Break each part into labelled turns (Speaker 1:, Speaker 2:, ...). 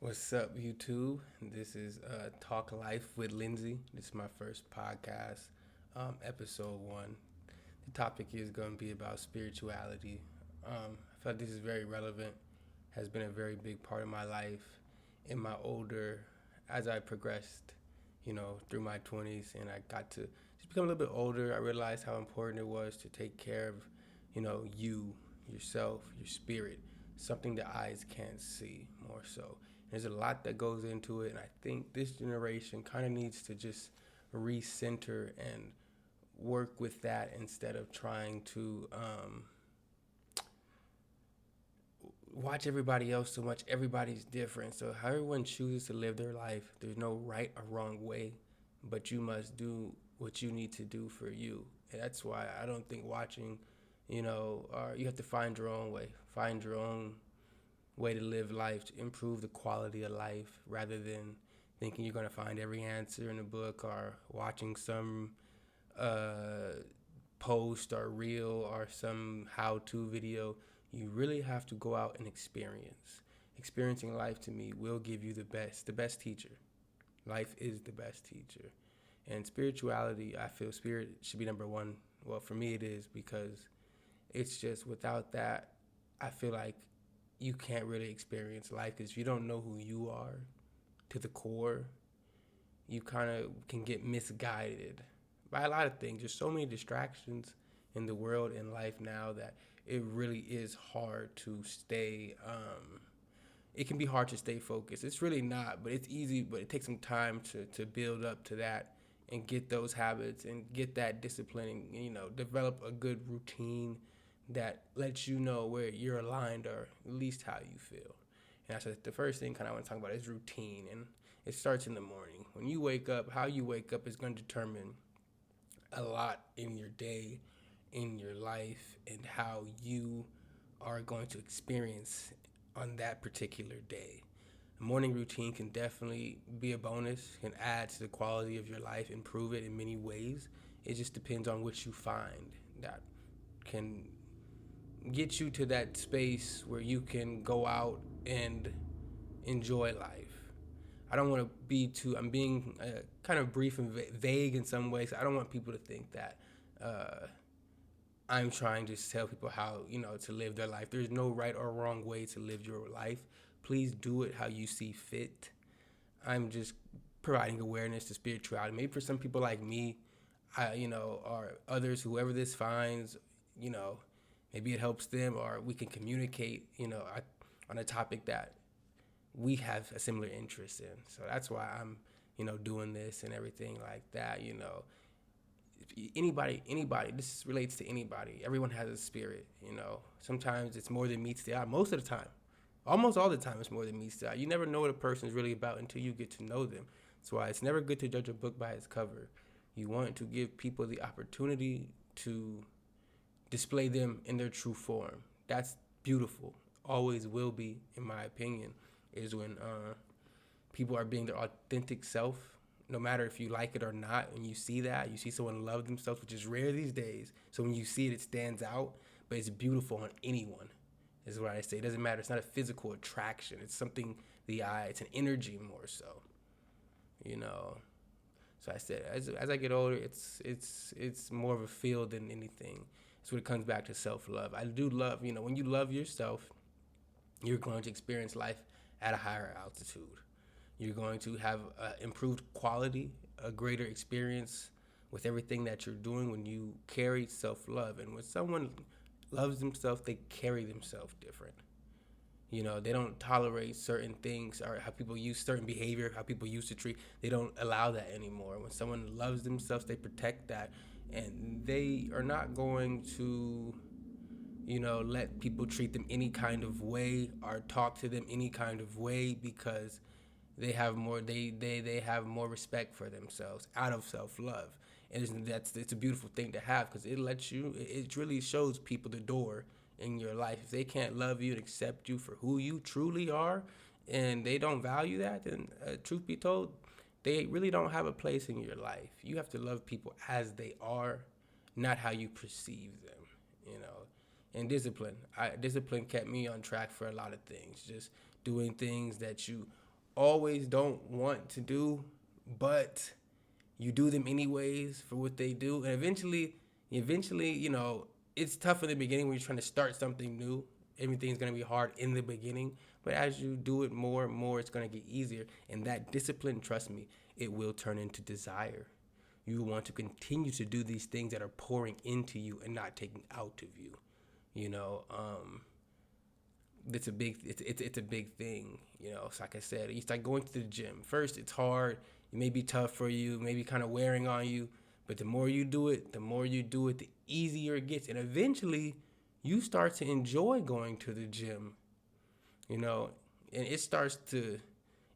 Speaker 1: What's up, YouTube? This is Talk Life with Linzy. This is my first podcast, episode one. The topic is going to be about spirituality. I feel like this is very relevant, has been a very big part of my life in my older, as I progressed, through my 20s and I got to just become a little bit older. I realized how important it was to take care of, you, yourself, your spirit, something the eyes can't see more so. There's a lot that goes into it, and I think this generation kind of needs to just recenter and work with that instead of trying to watch everybody else so much. Everybody's different. So how everyone chooses to live their life, there's no right or wrong way, but you must do what you need to do for you. And that's why I don't think watching, or you have to find your own way. Find your own way to live life, to improve the quality of life, rather than thinking you're going to find every answer in a book or watching some uh, post or reel or some how-to video. You really have to go out and experience. Experiencing life, to me, will give you the best teacher. Life is the best teacher. And spirituality, I feel spirit should be number one. Well, for me it is, because it's just without that, I feel like you can't really experience life, because if you don't know who you are to the core, you kind of can get misguided by a lot of things. There's so many distractions in the world and life now that it really is hard to stay. It can be hard to stay focused. It's really not, but it's easy. But it takes some time to build up to that and get those habits and get that discipline. And, develop a good routine that lets you know where you're aligned, or at least how you feel. And that's the first thing kind of I want to talk about is routine. And it starts in the morning. When you wake up, how you wake up is going to determine a lot in your day, in your life, and how you are going to experience on that particular day. A morning routine can definitely be a bonus, can add to the quality of your life, improve it in many ways. It just depends on what you find that can get you to that space where you can go out and enjoy life. I don't want to be too, I'm being kind of brief and vague in some ways. I don't want people to think that I'm trying to tell people how, to live their life. There's no right or wrong way to live your life. Please do it how you see fit. I'm just providing awareness to spirituality. Maybe for some people like me, or others, whoever this finds, you know, maybe it helps them, or we can communicate, on a topic that we have a similar interest in. So that's why I'm, doing this and everything like that. Anybody, this relates to anybody. Everyone has a spirit. Sometimes it's more than meets the eye. Most of the time, almost all the time, it's more than meets the eye. You never know what a person is really about until you get to know them. That's why it's never good to judge a book by its cover. You want to give people the opportunity to display them in their true form. That's beautiful. Always will be, in my opinion, is when people are being their authentic self, no matter if you like it or not. When you see that, you see someone love themselves, which is rare these days. So when you see it, it stands out, but it's beautiful on anyone, is what I say. It doesn't matter. It's not a physical attraction. It's something, the eye, it's an energy more so, you know. So I said, as I get older, it's more of a feel than anything. So it comes back to self-love. I do love, when you love yourself, you're going to experience life at a higher altitude. You're going to have improved quality, a greater experience with everything that you're doing when you carry self-love. And when someone loves themselves, they carry themselves different. They don't tolerate certain things, or how people use certain behavior, how people used to treat. They don't allow that anymore. When someone loves themselves, they protect that. And they are not going to, let people treat them any kind of way or talk to them any kind of way, because they have more respect for themselves out of self-love. And it's a beautiful thing to have, because it really shows people the door in your life. If they can't love you and accept you for who you truly are, and they don't value that, then truth be told, they really don't have a place in your life. You have to love people as they are, not how you perceive them. And discipline. Discipline kept me on track for a lot of things. Just doing things that you always don't want to do, but you do them anyways for what they do, and eventually, it's tough in the beginning when you're trying to start something new. Everything's gonna be hard in the beginning, but as you do it more and more, it's gonna get easier. And that discipline, trust me, it will turn into desire. You want to continue to do these things that are pouring into you and not taking out of you. You know, it's a big thing. It's like I said, it's like going to the gym. First, it's hard. It may be tough for you, maybe kind of wearing on you, but the more you do it, the easier it gets, and eventually, you start to enjoy going to the gym. You know, and it starts to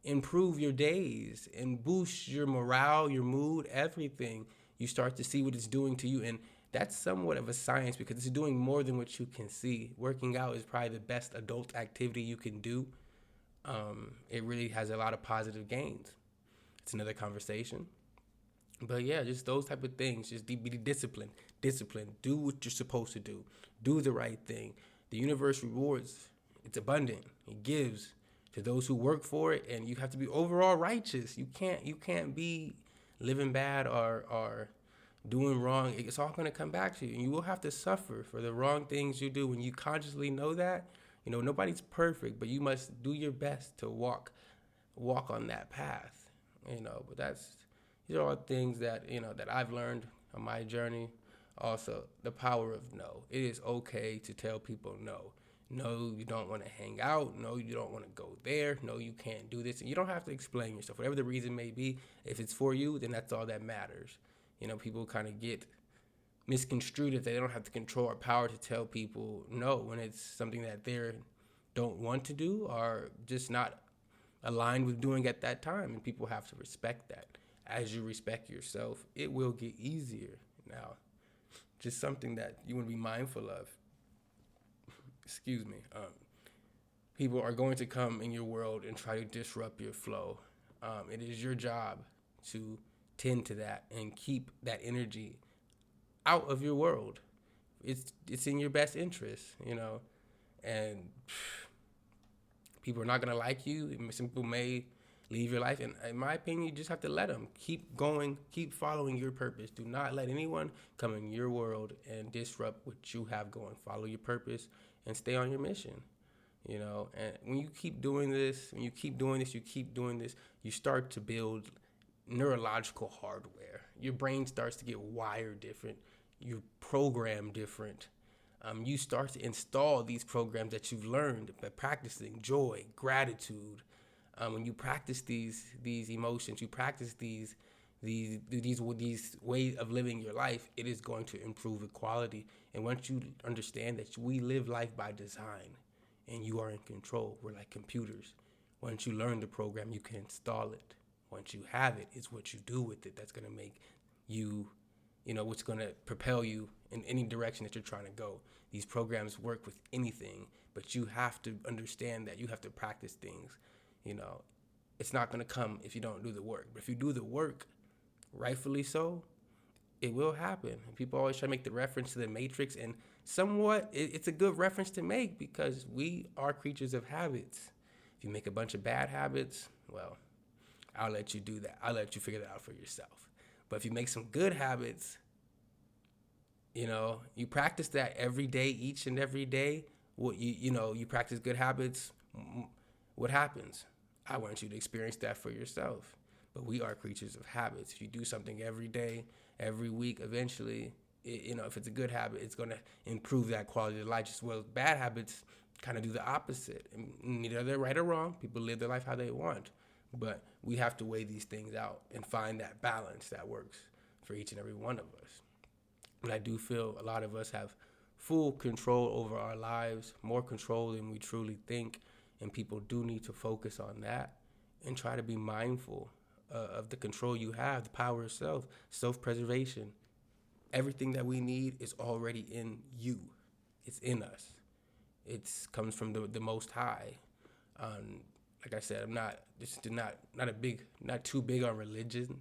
Speaker 1: improve your days and boost your morale, your mood, everything. You start to see what it's doing to you, and that's somewhat of a science because it's doing more than what you can see. Working out is probably the best adult activity you can do. It really has a lot of positive gains. It's another conversation. But yeah, just those type of things. Just be disciplined. Discipline. Do what you're supposed to do. Do the right thing. The universe rewards. It's abundant. It gives to those who work for it, and you have to be overall righteous. You can't be living bad or doing wrong. It's all gonna come back to you, and you will have to suffer for the wrong things you do. When you consciously know that, nobody's perfect, but you must do your best to walk on that path. But these are all things that that I've learned on my journey. Also, the power of no. It is okay to tell people no. No, you don't want to hang out. No, you don't want to go there. No, you can't do this. And you don't have to explain yourself. Whatever the reason may be, if it's for you, then that's all that matters. People kind of get misconstrued if they don't have the control or power to tell people no when it's something that they don't want to do or just not aligned with doing at that time. And people have to respect that. As you respect yourself, it will get easier. Now, just something that you want to be mindful of. Excuse me. People are going to come in your world and try to disrupt your flow. It is your job to tend to that and keep that energy out of your world. It's in your best interest, and people are not gonna like you. Some people may leave your life, and in my opinion, you just have to let them keep going, keep following your purpose. Do not let anyone come in your world and disrupt what you have going. Follow your purpose and stay on your mission. And when you keep doing this, you start to build neurological hardware. Your brain starts to get wired different. You program different. You start to install these programs that you've learned by practicing joy, gratitude. When you practice these emotions, you practice these ways of living your life, it is going to improve the quality. And once you understand that we live life by design, and you are in control, we're like computers. Once you learn the program, you can install it. Once you have it, it's what you do with it that's going to make you, what's going to propel you in any direction that you're trying to go. These programs work with anything, but you have to understand that you have to practice things. It's not going to come if you don't do the work. But if you do the work, rightfully so, it will happen. People always try to make the reference to the Matrix, and somewhat it's a good reference to make because we are creatures of habits. If you make a bunch of bad habits, well, I'll let you do that. I'll let you figure that out for yourself. But if you make some good habits, you practice that every day, each and every day. You practice good habits. What happens? I want you to experience that for yourself. But we are creatures of habits. If you do something every day, every week, eventually, if it's a good habit, it's going to improve that quality of life. Just well, bad habits kind of do the opposite. And neither they're right or wrong. People live their life how they want. But we have to weigh these things out and find that balance that works for each and every one of us. And I do feel a lot of us have full control over our lives, more control than we truly think. And people do need to focus on that and try to be mindful of the control you have, the power of self-preservation. Everything that we need is already in you. It's in us. It comes from the Most High. Like I said, I'm not too big on religion,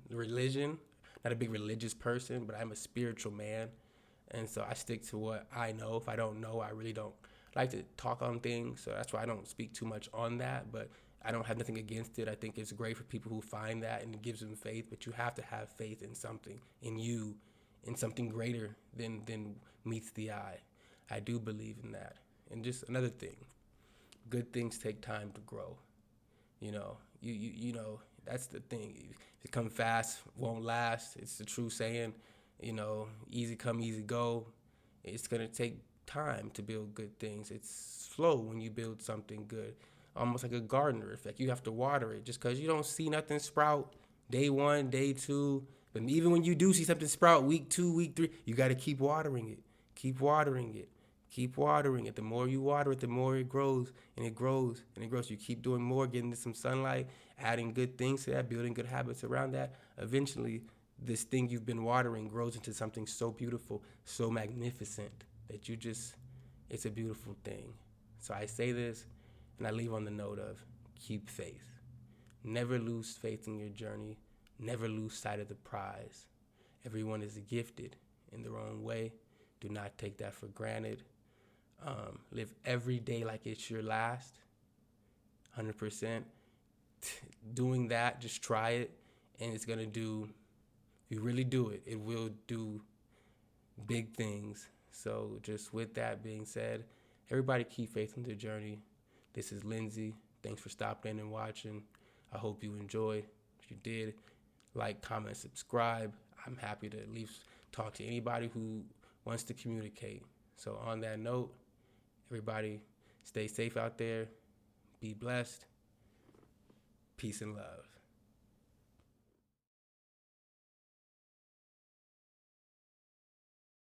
Speaker 1: not a big religious person, but I'm a spiritual man. And so I stick to what I know. If I don't know, I really don't like to talk on things. So that's why I don't speak too much on that. But I don't have nothing against it. I think it's great for people who find that and it gives them faith, but you have to have faith in something, in you, in something greater than meets the eye. I do believe in that. And just another thing, good things take time to grow. That's the thing. If it come fast, won't last. It's the true saying. Easy come, easy go. It's gonna take time to build good things. It's slow when you build something good, almost like a gardener effect. You have to water it. Just because you don't see nothing sprout day one, day two, but even when you do see something sprout week 2, week 3, you got to keep watering it. Keep watering it. Keep watering it. The more you water it, the more it grows and it grows and it grows. You keep doing more, getting some sunlight, adding good things to that, building good habits around that. Eventually, this thing you've been watering grows into something so beautiful, so magnificent that it's a beautiful thing. So I say this and I leave on the note of keep faith. Never lose faith in your journey. Never lose sight of the prize. Everyone is gifted in their own way. Do not take that for granted. Live every day like it's your last. 100%. Doing that, just try it, and it's going to do, if you really do it, it will do big things. So just with that being said, everybody keep faith in their journey. This is Linzy. Thanks for stopping in and watching. I hope you enjoyed. If you did, like, comment, subscribe. I'm happy to at least talk to anybody who wants to communicate. So on that note, everybody stay safe out there. Be blessed. Peace and love.